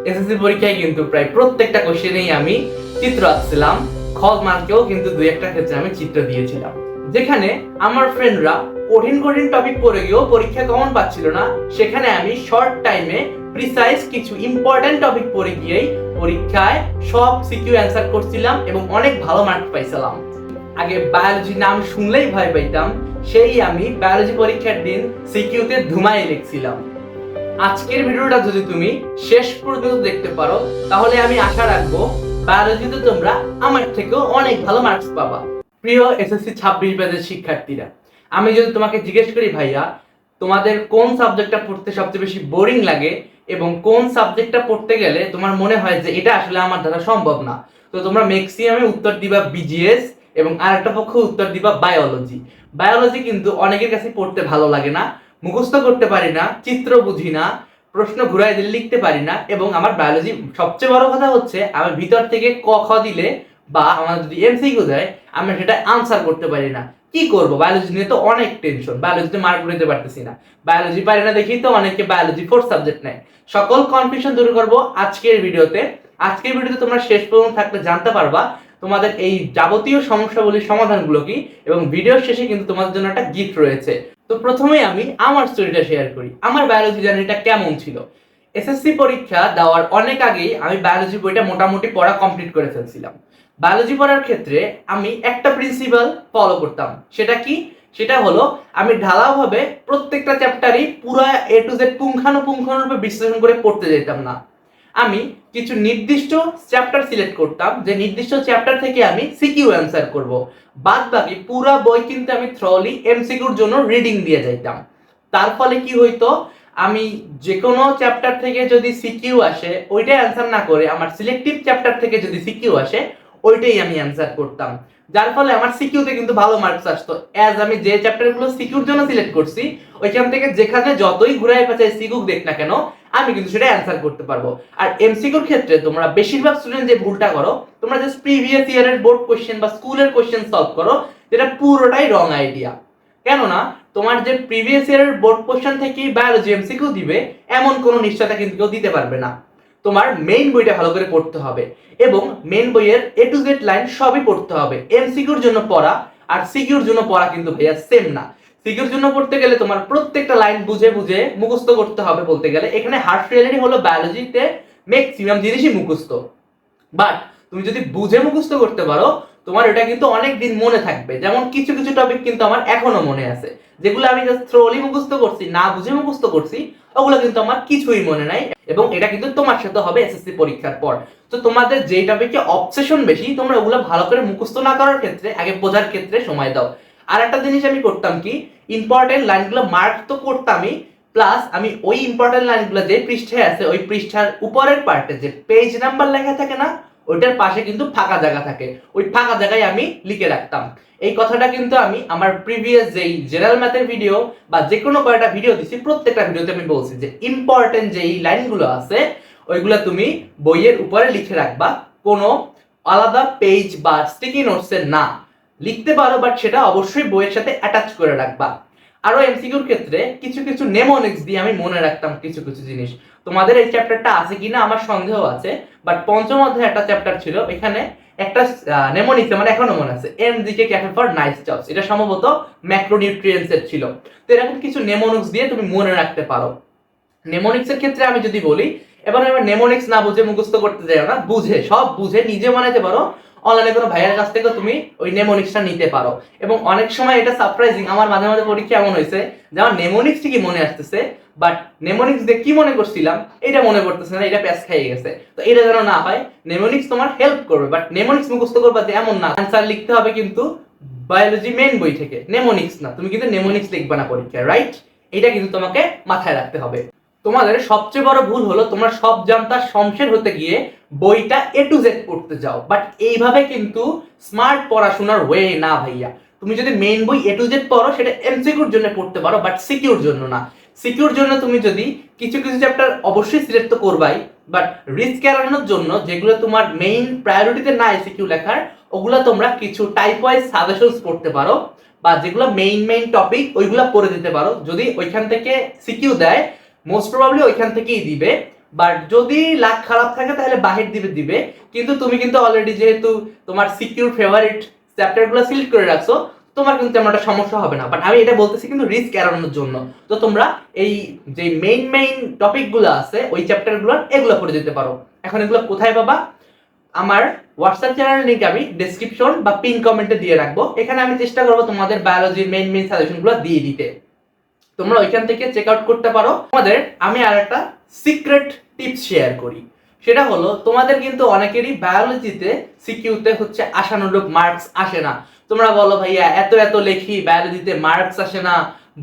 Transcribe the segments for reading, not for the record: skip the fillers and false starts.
SSC পরীক্ষায় কিন্তু প্রায় প্রত্যেকটা কোশ্চেনেই আমি চিত্র আঁকছিলাম। খ মার্কেও কিন্তু দুই একটা ক্ষেত্রে আমি চিত্র দিয়েছিলাম, যেখানে আমার ফ্রেন্ডরা কঠিন কঠিন টপিক পড়ে গিয়েও পরীক্ষা কমন পাচ্ছিল না, সেখানে আমি শর্ট টাইমে প্রিসাইজ কিছু ইম্পর্টেন্ট টপিক পড়ে গিয়েই পরীক্ষায় সব সিকিউ অ্যান্সার করছিলাম এবং অনেক ভালো মার্ক পাইছিলাম। আগে বায়োলজি নাম শুনলেই ভয় পাইতাম, সেই আমি বায়োলজি পরীক্ষার দিন সিকিউতে ধুমাই লিখছিলাম। আজকের ভিডিওটা যদি তুমি শেষ পর্যন্ত দেখতে পারো, তাহলে আমি আশা রাখবো বায়োলজিতে তোমরা আমার থেকেও অনেক ভালো মার্কস পাবা। প্রিয় এসএসসি 26 ব্যাচের শিক্ষার্থীরা, আমি যদি তোমাকে জিজ্ঞেস করি ভাইয়া তোমাদের কোন সাবজেক্টটা পড়তে সবচেয়ে বেশি বোরিং লাগে এবং কোন সাবজেক্টটা পড়তে গেলে তোমার মনে হয় যে এটা আসলে আমার দ্বারা সম্ভব না, তো তোমরা ম্যাক্সিমামে উত্তর দিবা বিজিএস এবং আরেকটা পক্ষ উত্তর দিবা বায়োলজি। বায়োলজি কিন্তু অনেকের কাছে পড়তে ভালো লাগে না, মুখস্থ করতে পারি না, চিত্র বুঝি না, প্রশ্ন ঘুরাই দিলে লিখতে পারি না, এবং আমার বায়োলজি সবচেয়ে বড় কথা হচ্ছে আমি ভিতর থেকে ক খ দিলে বা আমার যদি এমসিকিউ দেয় আমি সেটা আনসার করতে পারি না। কি করব, বায়োলজি নিয়ে তো অনেক টেনশন, বায়োলজিতে মার্ক নিতে পারতেছি না, বায়োলজি পারি না দেখেই তো অনেকে বায়োলজি ফোর্থ সাবজেক্ট নেয়। সকল কনফিউশন দূর করব আজকের ভিডিওতে। আজকের ভিডিওতে তোমরা শেষ পর্যন্ত থাকলে জানতে পারবা তোমাদের এই যাবতীয় সমস্যাগুলির সমাধানগুলো কি, এবং ভিডিওর শেষে কিন্তু তোমাদের জন্য একটা গিফট রয়েছে। তো প্রথমেই আমি আমার স্টোরিটা শেয়ার করি, আমার বায়োলজি জার্নিটা কেমন ছিল। এসএসসি পরীক্ষা দেওয়ার অনেক আগেই আমি বায়োলজি বইটা মোটামুটি পড়া কমপ্লিট করে ফেলছিলাম। বায়োলজি পড়ার ক্ষেত্রে আমি একটা প্রিন্সিপাল ফলো করতাম, সেটা কি? সেটা হলো আমি ঢালাওভাবে প্রত্যেকটা চ্যাপ্টারই পুরো এ টু জেড পুঙ্খানুপুঙ্খানুরূপে বিশ্লেষণ করে পড়তে যেতাম না। আমি কিছু নির্দিষ্ট চ্যাপ্টার সিলেক্ট করতাম, যে নির্দিষ্ট চ্যাপ্টার থেকে আমি সিকিউ অ্যান্সার করব। বাদ বাকি পুরো বই কিন্তু আমি থ্রলি এমসিকিউর জন্য রিডিং দিয়ে যাইতাম। তার ফলে কি হইতো, আমি যে কোনো চ্যাপ্টার থেকে যদি সিকিউ আসে ওইটাই অ্যান্সার না করে আমার সিলেক্টিভ চ্যাপ্টার থেকে যদি সিকিউ আসে ওইটাই আমি অ্যান্সার করতাম, যার ফলে আমার সিকিউতে কিন্তু ভালো মার্কস আসতো। অ্যাজ আমি যে চ্যাপ্টারগুলো সিকিউর জন্য সিলেক্ট করছি ওইখান থেকে যেখানে যতই ঘুরাই পেঁচাই সিকিউ দেখ না কেন আমি কিন্তু সেটা অ্যান্সার করতে পারবো। আর এমসিকিউর ক্ষেত্রে তোমরা বেশিরভাগ স্টুডেন্ট যে ভুলটা করো, তোমরা জাস্ট প্রিভিয়াস ইয়ারের বোর্ড কোশ্চেন বা স্কুলের কোশ্চেন সলভ করো, যেটা পুরোটাই রং আইডিয়া। কেননা তোমার যে প্রিভিয়াস ইয়ারের বোর্ড কোশ্চেন থেকেই বায়োলজি এমসিকিউ দিবে এমন কোনো নিশ্চয়তা কিন্তু কেউ দিতে পারবে না। তোমার মেইন বইটা ভালো করে পড়তে হবে এবং মেইন বইয়ের এ টু জেড লাইন সবই পড়তে হবে। এমসিকিউর জন্য পড়া আর সিকিউর জন্য পড়া কিন্তু ভাইয়া সেম না। সিকিউর জন্য পড়তে গেলে তোমার প্রত্যেকটা লাইন বুঝে বুঝে মুখস্থ করতে হবে। বলতে গেলে এখানে হার্শ রিয়ালিটি হলো বায়োলজিতে ম্যাক্সিমাম জিনিসই মুখস্থ, বাট তুমি যদি বুঝে মুখস্থ করতে পারো তোমার এটা কিন্তু অনেক দিন মনে থাকবে। যেমন কিছু কিছু টপিক কিন্তু আমার এখনো মনে আছে, যেগুলো আমি জাস্ট থ্রোলি মুখস্থ করছি, না বুঝে মুখস্থ করছি, ওগুলো কিন্তু আমার কিছুই মনে নাই। এবং এটা কিন্তু তোমার সাথে হবে এসএসসি পরীক্ষার পর। তো তোমাদের যে টপিকে অবসেশন বেশি তোমরা ওগুলো ভালো করে মুখস্থ না করার ক্ষেত্রে আগে বোঝার ক্ষেত্রে সময় দাও। আর একটা জিনিস আমি করতাম কি, ইম্পর্টেন্ট লাইনগুলো মার্ক তো করতামই, প্লাস আমি ওই ইম্পর্টেন্ট লাইনগুলো যে পৃষ্ঠায় আছে ওই পৃষ্ঠার উপরের পার্টে যে পেজ নাম্বার লেখা থাকে না, ওইটার পাশে কিন্তু ফাঁকা জায়গা থাকে, ওই ফাঁকা জায়গায় আমি লিখে রাখতাম। এই কথাটা কিন্তু আমি আমার প্রিভিয়াস যেই জেনারেল ম্যাথের ভিডিও বা যে কোনো কয়টা ভিডিও দিছি প্রত্যেকটা ভিডিওতে আমি বলছি যে ইম্পর্টেন্ট যেই লাইনগুলো আছে ওইগুলো তুমি বইয়ের উপরে লিখে রাখবা, কোনো আলাদা পেজ বা স্টিকি নোটসে না। লিখতে পারো বাট সেটা অবশ্যই বইয়ের সাথে অ্যাটাচ করে রাখবা। আরো এমসিকিউর ক্ষেত্রে কিছু কিছু নেমোনিক্স দিয়ে আমি মনে রাখতাম কিছু কিছু জিনিস। তোমাদের এই চ্যাপ্টারটা আছে কিনা আমার সন্দেহ আছে, বাট পঞ্চম অধ্যায়ে একটা চ্যাপ্টার ছিল, এখানে একটা নেমোনিক্স আমার এখনো মনে আছে, এমজিকে ক্যাফে ফর নাইস জবস, এটা সম্ভবত ম্যাক্রোনিউট্রিয়েন্টস এর ছিল। তো এরকম কিছু নেমোনিক্স দিয়ে তুমি মনে রাখতে পারো। নেমোনিক্স এর ক্ষেত্রে আমি যদি বলি, এবার নেমোনিক্স না বুঝে মুখস্থ করতে যাও না, বুঝে সব বুঝে নিজে বানাইতে পারো। অনলাইনে কোনো ভাইয়ের কাছ থেকে তুমি ওই নেমোনিক্সটা নিতে পারো। এবং অনেক সময় এটা সারপ্রাইজিং, আমার মাঝে মাঝে পরীক্ষা এমন হয়েছে যে আমার নেমোনিক্স ঠিকই মনে আসতেছে, বাট নেমোনিক্স দিয়ে কি মনে করছিলাম এটা মনে পড়তেছে না, এটা প্যাচ খাইয়ে গেছে। তো এটা যেন না হয়, নেমোনিক্স তোমার হেল্প করবে, বাট নেমোনিক্স মুখস্থ করবা যে এমন না। অ্যান্সার লিখতে হবে কিন্তু বায়োলজি মেইন বই থেকে, নেমোনিক্স না। তুমি কিন্তু নেমোনিক্স লিখবা না পরীক্ষায়, রাইট? এটা কিন্তু তোমাকে মাথায় রাখতে হবে। তোমাদের সবচেয়ে বড় ভুল হলো তোমরা সব জানতা শমশের হতে গিয়ে বইটা এ টু জেড পড়তে যাও, বাট এইভাবে কিন্তু স্মার্ট পড়াশোনার ওয়ে না ভাইয়া। তুমি যদি মেইন বই এ টু জেড পড়ো সেটা এমসিকিউর জন্য পড়তে পারো, বাট সিকিউর জন্য না। সিকিউর জন্য তুমি যদি কিছু কিছু চ্যাপ্টার অবশ্যই সিলেক্ট তো করবাই, বাট রিস্ক এড়ানোর জন্য যেগুলো তোমার মেইন প্রায়োরিটিতে নাই সিকিউ লেখার, ওগুলো তোমরা কিছু টাইপ ওয়াইজ সাজেশনস পড়তে পারো, বা যেগুলো মেইন টপিক ওইগুলো পড়ে দিতে পারো। যদি ওইখান থেকে সিকিউ দেয় মোস্ট প্রবাবলি ওইখান থেকেই দিবে, বাট যদি লাক খারাপ থাকে তাহলে বাহির দিবে, কিন্তু তুমি কিন্তু অলরেডি যেহেতু তোমার সিকিউর ফেভারিট চ্যাপ্টারগুলো সিলেক্ট করে রাখছো, তোমার কিন্তু তেমন একটা সমস্যা হবে না। বাট আমি এটা বলতেছি কিন্তু রিস্ক এড়ানোর জন্য। তো তোমরা এই যে মেইন টপিকগুলো আছে ওই চ্যাপ্টারগুলো এগুলো পড়ে যেতে পারো। এখন এগুলো কোথায় পাবা? আমার হোয়াটসঅ্যাপ চ্যানেলের লিংক আমি ডেসক্রিপশন বা পিন কমেন্টে দিয়ে রাখবো। এখানে আমি চেষ্টা করবো তোমাদের বায়োলজির মেইন সাজেশনগুলো দিয়ে দিতে, তোমরা ওইখান থেকে চেক আউট করতে পারো। তোমাদের আমি আর একটা সিক্রেট টিপস শেয়ার করি, সেটা হলো তোমাদের কিন্তু অনেকেরই বায়োলজিতে সিকিউতে হচ্ছে আশানুরূপ মার্কস আসে না। তোমরা বলো ভাইয়া এত এত লেখি বায়োলজিতে মার্কস আসে না,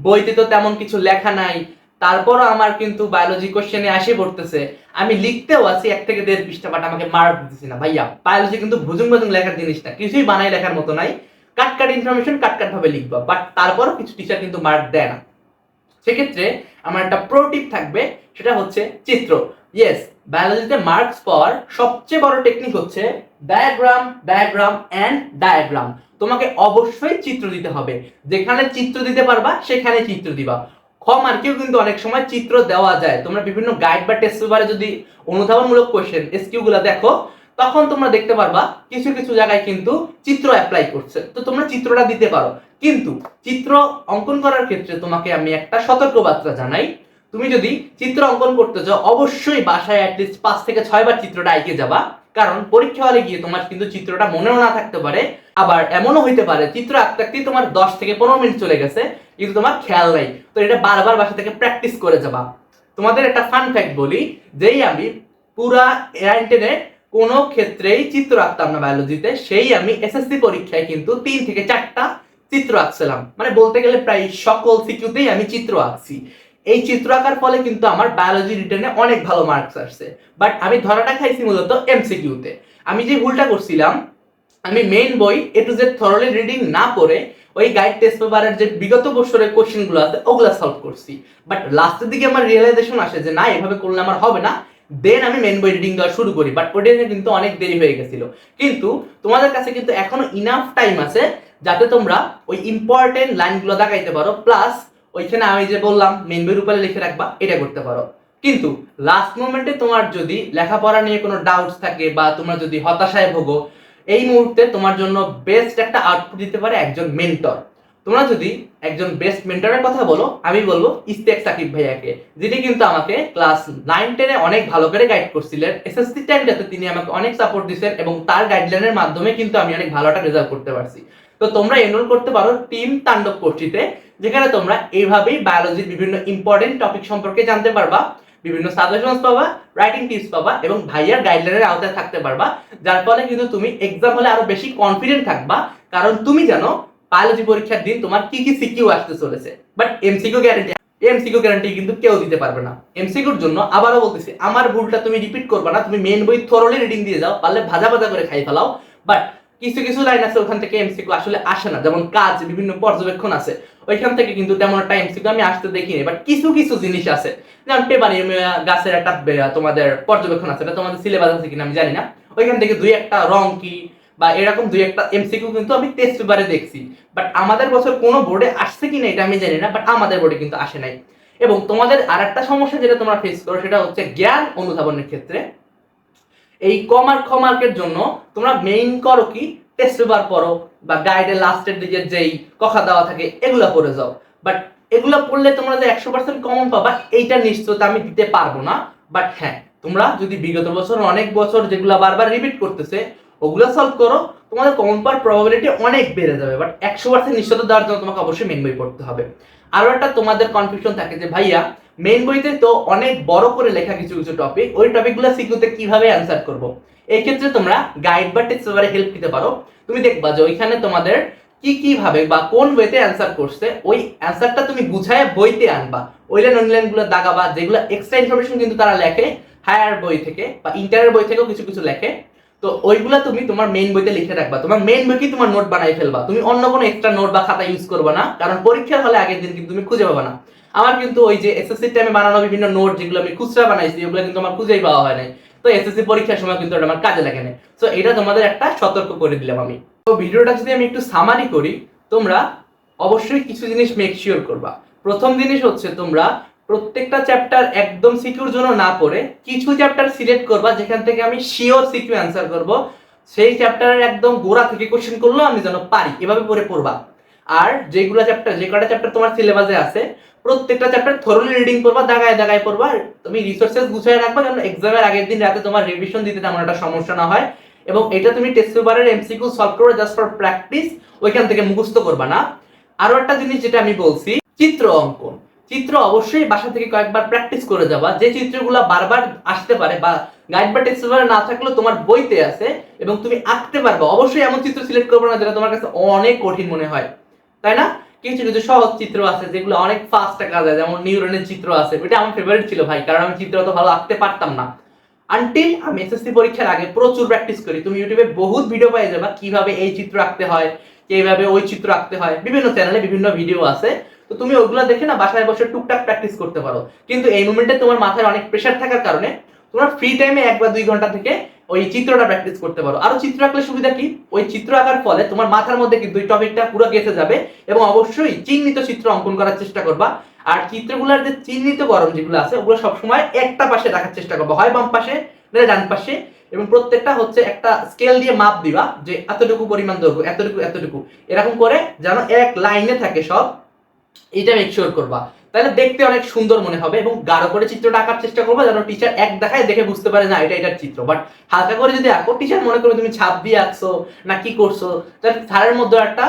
বইতে তো তেমন কিছু লেখা নাই, তারপরও আমার কিন্তু বায়োলজি কোশ্চেনে আসে পড়তেছে, আমি লিখতেও আছি 1 থেকে 1.5 পৃষ্ঠা, বাট আমাকে মার্ক দিতেছি না। ভাইয়া বায়োলজি কিন্তু ভুজুং ভুজুং লেখার জিনিস না, কিছুই বানাই লেখার মতো নাই, কাট ইনফরমেশন কাট ভাবে লিখবা, বাট তারপরও কিছু টিচার কিন্তু মার্ক দেয় না। সেক্ষেত্রে আমার একটা প্রো টিপ থাকবে, সেটা হচ্ছে চিত্র। ইয়েস, বায়োলজিতে মার্কস পাওয়ার সবচেয়ে বড় টেকনিক হচ্ছে ডায়াগ্রাম এন্ড ডায়াগ্রাম। তোমাকে অবশ্যই চিত্র দিতে হবে, যেখানে চিত্র দিতে পারবা সেখানে চিত্র দিবা। খ মার্কেও কিন্তু অনেক সময় চিত্র দেওয়া যায়, তোমরা বিভিন্ন গাইড বা টেস্ট পেপারে যদি অনুধাবনমূলক কোশ্চেন এসকিউ গুলা দেখো, তখন তোমরা দেখতে পারবা কিছু কিছু জায়গায় কিন্তু চিত্র অ্যাপ্লাই করছে, তো তোমরা চিত্রটা দিতে পারো। কিন্তু চিত্র অঙ্কন করার ক্ষেত্রে তোমাকে আমি একটা সতর্কবার্তা জানাই, তুমি যদি চিত্র অঙ্কন করতে চাও অবশ্যই বাসায় অ্যাটলিস্ট 5 থেকে 6 বার চিত্রটা এঁকে যাবা, কারণ পরীক্ষা হলে গিয়ে তোমার কিন্তু চিত্রটা মনেও না থাকতে পারে। আবার এমনও হইতে পারে চিত্র আঁকতে আঁকতেই তোমার 10 থেকে 15 মিনিট চলে গেছে কিন্তু তোমার খেয়াল নাই, তো এটা বারবার বাসা থেকে প্র্যাকটিস করে যাবা। তোমাদের একটা ফান ফ্যাক্ট বলি, যেই আমি পুরা এআইটেনে কোনো ক্ষেত্রেই চিত্র আঁকতাম না বায়োলজিতে, সেই আমি এসএসসি পরীক্ষায় কিন্তু 3 থেকে 4টা চিত্র আঁকছিলাম, মানে বলতে গেলে প্রায় সকল সিকিউতেই আমি চিত্র আঁকছি। এই চিত্র আঁকার ফলে কিন্তু আমার বায়োলজি রিটেনে অনেক ভালো মার্কস আসছে। বাট আমি ধরাটা খাইছি মূলত এমসিকিউতে। আমি যে ভুলটা করছিলাম, আমি মেইন বই এ টু জেড থরলি রিডিং না পড়ে ওই গাইড টেস্ট পেপারের যে বিগত বছরের কোশ্চেনগুলো আছে ওগুলা সলভ করছি। বাট লাস্টের দিকে আমার রিয়েলাইজেশন আসে যে না, এভাবে করলে আমার হবে না, দেন আমি মেন বই রিডিং দেওয়া শুরু করি। বাট ওটা কিন্তু অনেক দেরি হয়ে গেছিল। কিন্তু তোমাদের কাছে কিন্তু এখনো ইনাফ টাইম আছে যাতে তোমরা ওই ইম্পর্টেন্ট লাইনগুলো দেখাইতে পারো, প্লাস ওইখানে আমি যে বললাম মেন বইয়ের উপরে লিখে রাখবা, এটা করতে পারো। কিন্তু লাস্ট মোমেন্টে তোমার যদি লেখাপড়া নিয়ে কোনো ডাউটস থাকে বা তোমরা যদি হতাশায় ভোগো, এই মুহূর্তে তোমার জন্য বেস্ট একটা আউটপুট দিতে পারে একজন মেন্টর। তোমরা যদি একজন বেস্ট মেন্টরের কথা বলো, আমি বলবো ইস্তেক সাকিব ভাইয়াকে, যিনি কিন্তু আমাকে ক্লাস 9-10-এ অনেক ভালো করে গাইড করছিলেন। এসএসসি টাইমটাতে তিনি আমাকে অনেক সাপোর্ট দিয়েছেন এবং তার গাইডলাইনের মাধ্যমে কিন্তু আমি অনেক ভালো একটা রেজাল্ট করতে পারছি। তো তোমরা এনরোল করতে পারো টিম তাণ্ডব কোর্সটিতে, যেখানে তোমরা এইভাবেই বায়োলজির বিভিন্ন ইম্পর্টেন্ট টপিক সম্পর্কে জানতে পারবা, বিভিন্ন সাজেশনস পাবা, রাইটিং টিপস পাবা এবং ভাইয়ার গাইডলাইনের আওতায় থাকতে পারবা, যার ফলে কিন্তু তুমি এক্সাম হলে আরো বেশি কনফিডেন্ট থাকবা, কারণ তুমি জানো বায়োলজি পরীক্ষার দিন তোমার কি কি সিকিউ আসতে চলেছে। বাট এমসিকিউ গ্যারান্টি কিন্তু কেউ দিতে পারবে না। এমসিকিউর জন্য আবারও বলতেছি, আমার ভুলটা তুমি রিপিট করবে না, তুমি মেন বই থরলি রিডিং দিয়ে যাও, পারলে ভাজা ভাজা করে খাই ফেলাও। বাট কিছু কিছু লাইন আছে ওখান থেকে এমসিকিউ আসলে আসে না, যেমন কাজ, বিভিন্ন পর্যবেক্ষণ আছে, ওইখান থেকে কিন্তু তেমন একটা এমসিকিউ আমি আসতে দেখিনি। বাট কিছু কিছু জিনিস আছে, যেমন পেপারিয়ামিয়া গাছের একটা তোমাদের পর্যবেক্ষণ আছে, এটা তোমাদের সিলেবাস আছে কিনা আমি জানি না, ওইখান থেকে 2-1টা রং কি বা এরকম 2-1টা এমসিকিউ কিন্তু আমি টেস্ট পেপারে দেখছি। বাট আমাদের বছর কোনো বোর্ডে আসছে কিনা এটা আমি জানি না, বাট আমাদের বোর্ডে কিন্তু আসে নাই। এবং তোমাদের আরেকটা সমস্যা যেটা তোমরা ফেস করো, সেটা হচ্ছে জ্ঞান অনুধাবনের ক্ষেত্রে এই কমার্কের জন্য তোমরা মেইন করো কি, টেস্ট পেপার পড়ো বা গাইডের লাস্টের দিকে যেই কথা দেওয়া থাকে এগুলো পড়ে যাও। বাট এগুলো পড়লে তোমরা যে 100% কমন পাবা এইটা নিশ্চয়তা আমি দিতে পারবো না। বাট হ্যাঁ, তোমরা যদি বিগত বছর অনেক বছর যেগুলো বারবার রিপিট করতেছে ওগুলো সলভ করো, তোমাদের কমন পাওয়ার প্রবাবিলিটি অনেক বেড়ে যাবে। বাট 100% নিশ্চয়তা দেওয়ার জন্য তোমাকে অবশ্যই মেন বই পড়তে হবে। আরো একটা তোমাদের কনফিউশন থাকে যে ভাইয়া মেইন বইতে তো অনেক বড় করে লেখা কিছু কিছু টপিক, ওই টপিকগুলো সিকিউতে কিভাবে অ্যান্সার করব। এই ক্ষেত্রে তোমরা গাইড বা টেক্সট পেপারে হেল্প নিতে পারো। তুমি দেখবা যে ওইখানে তোমাদের কি কি ভাবে বা কোন বইতে অ্যান্সার করছে, ওই অ্যান্সারটা তুমি বুঝায় বইতে আনবা, ওই লাইনগুলো দাগাবা, যেগুলো এক্সট্রা ইনফরমেশন কিন্তু তারা লেখে হায়ার বই থেকে বা ইন্টারের বই থেকেও কিছু কিছু লেখে, তো ওইগুলা তুমি তোমার মেইন বইতে লিখে রাখবা। তোমার মেইন বই কি তোমার নোট বানাই ফেলবা, তুমি অন্য কোনো এক্সট্রা নোট বা খাতা ইউজ করবা না, কারণ পরীক্ষার হলে আগের দিন কিন্তু তুমি খুঁজে পাবা না। আমার কিন্তু ওই যে এসএসসি টাইমে বানানো বিভিন্ন নোট যেগুলো আমি খুচরা বানাইছি ওগুলো কিন্তু আমার খুঁজেই পাওয়া হয় নাই, তো এসএসসি পরীক্ষার সময় কিন্তু এটা আমার কাজে লাগে না। সো এটা তোমাদের একটা সতর্ক করে দিলাম আমি। তো ভিডিওটা যদি আমি একটু সামারি করি, তোমরা অবশ্যই কিছু জিনিস মেক শিওর করবা। প্রথম জিনিস হচ্ছে তোমরা প্রত্যেকটা চ্যাপ্টার একদম সিকিউর জন্য না পড়ে কিছু চ্যাপ্টার সিলেক্ট করবা যেখান থেকে আমি শিওর সিকিউ অ্যান্সার করব, সেই চ্যাপ্টারের একদম গোড়া থেকে কোশ্চেন করলেও আমি যেন পারি, এভাবে পড়বা। আর যেগুলো চ্যাপ্টার, যে কটা চ্যাপ্টার তোমার সিলেবাসে আছে প্রত্যেকটা চ্যাপ্টার থরলি রিডিং করবা, দাগায় দাগায় পড়বা। তুমি রিসোর্সেস গুছিয়ে রাখবা যেন এক্সামের আগের দিন রাতে তোমার রিভিশন দিতে তেমন একটা সমস্যা না হয়। এবং এটা তুমি টেস্ট পেপারের এমসিকিউ সলভ করবে জাস্ট ফর প্র্যাকটিস, ওইখান থেকে মুখস্থ করবা না। আরো একটা জিনিস যেটা আমি বলছি, চিত্র অঙ্কন। চিত্র অবশ্যই বাসা থেকে কয়েকবার প্র্যাকটিস করে যাবা, যে চিত্রগুলো বারবার আসতে পারে বা গাইড বা টেক্সট পেপারে না থাকলেও তোমার বইতে আছে এবং তুমি আঁকতে পারবা। অবশ্যই এমন চিত্র সিলেক্ট করবে না যেটা তোমার কাছে অনেক কঠিন মনে হয়, তাই না? কিছু কিছু সহজ চিত্র আছে যেগুলো অনেক ফাস্ট আঁকা যায়, যেমন নিউরনের চিত্র আছে, এটা আমার ফেভারিট ছিল ভাই, কারণ আমি চিত্র অত ভালো আঁকতে পারতাম না আনটিল আমি এসএসসি পরীক্ষার আগে প্রচুর প্র্যাকটিস করি। তুমি ইউটিউবে বহুত ভিডিও পেয়ে যাবা কিভাবে এই চিত্র আঁকতে হয়, কিভাবে ওই চিত্র আঁকতে হয়, বিভিন্ন চ্যানেলে বিভিন্ন ভিডিও আছে। তো তুমি ওগুলো দেখে না বাসায় বসে টুকটাক প্র্যাকটিস করতে পারো। কিন্তু এই মোমেন্টে তোমার মাথায় অনেক প্রেশার থাকার কারণে তোমার ফ্রি টাইমে 1 বা 2 ঘন্টা থেকে ওই চিত্রটা প্র্যাকটিস করতে পারো। আরো চিত্র আঁকলে সুবিধা কি, ওই চিত্র আঁকার ফলে তোমার মাথার মধ্যে কিন্তু ওই টপিকটা পুরো গেঁথে যাবে। এবং অবশ্যই চিহ্নিত চিত্র অঙ্কন করার চেষ্টা করবা। আর চিত্রগুলোর যে চিহ্নিত করণ যেগুলো আছে ওগুলো সবসময় একটা পাশে রাখার চেষ্টা করবা, হয় বাম পাশে নাহলে ডান পাশে। এবং প্রত্যেকটা হচ্ছে একটা স্কেল দিয়ে মাপ দিবা যে এতটুকু পরিমাণ দৈর্ঘ্য, এতটুকু এতটুকু, এরকম করে যেন এক লাইনে থাকে সব, এটা মেক শিওর করবা। তাহলে দেখতে অনেক সুন্দর মনে হবে। এবং গাঢ় করে চিত্রটা আঁকার চেষ্টা করবা যেন টিচার এক দেখায় দেখে বুঝতে পারে না এটা এটার চিত্র। বাট হালকা করে যদি আঁকো, টিচার মনে করবে তুমি ছাপ দিয়ে আঁকছো না কি করছো, তাহলে স্যারের মধ্যে একটা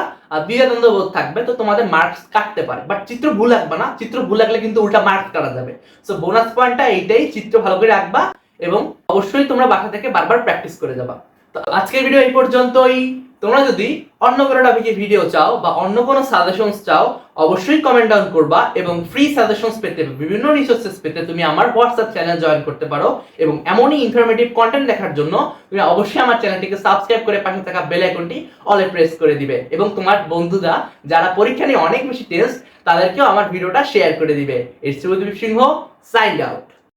দ্বিধাদ্বন্দ্ব বোধ থাকবে, তো তোমাদের মার্কস কাটতে পারে। বাট চিত্র ভুল আঁকবা না, চিত্র ভুল আঁকলে কিন্তু উল্টা মার্কস কাটা যাবে। সো বোনাস পয়েন্টটা এইটাই, চিত্র ভালো করে আঁকবা এবং অবশ্যই তোমরা বাসা থেকে বারবার প্র্যাকটিস করে যাবা। তো আজকের ভিডিও এই পর্যন্তই। তোমরা যদি অন্য কোনো টপিকের ভিডিও চাও বা অন্য কোনো সাজেশনস চাও অবশ্যই কমেন্ট ডাউন করবা। এবং ফ্রি সাজেশনস পেতে, বিভিন্ন রিসোর্সেস পেতে তুমি আমার হোয়াটসঅ্যাপ চ্যানেল জয়েন করতে পারো। এবং এমনই ইনফরমেটিভ কন্টেন্ট দেখার জন্য তুমি অবশ্যই আমার চ্যানেলটিকে সাবস্ক্রাইব করে পাশে থাকা বেল আইকনটি অলে প্রেস করে দিবে। এবং তোমার বন্ধুরা যারা পরীক্ষা নিয়ে অনেক বেশি টেন্স তাদেরকেও আমার ভিডিওটা শেয়ার করে দিবে। It's Singh, signed out.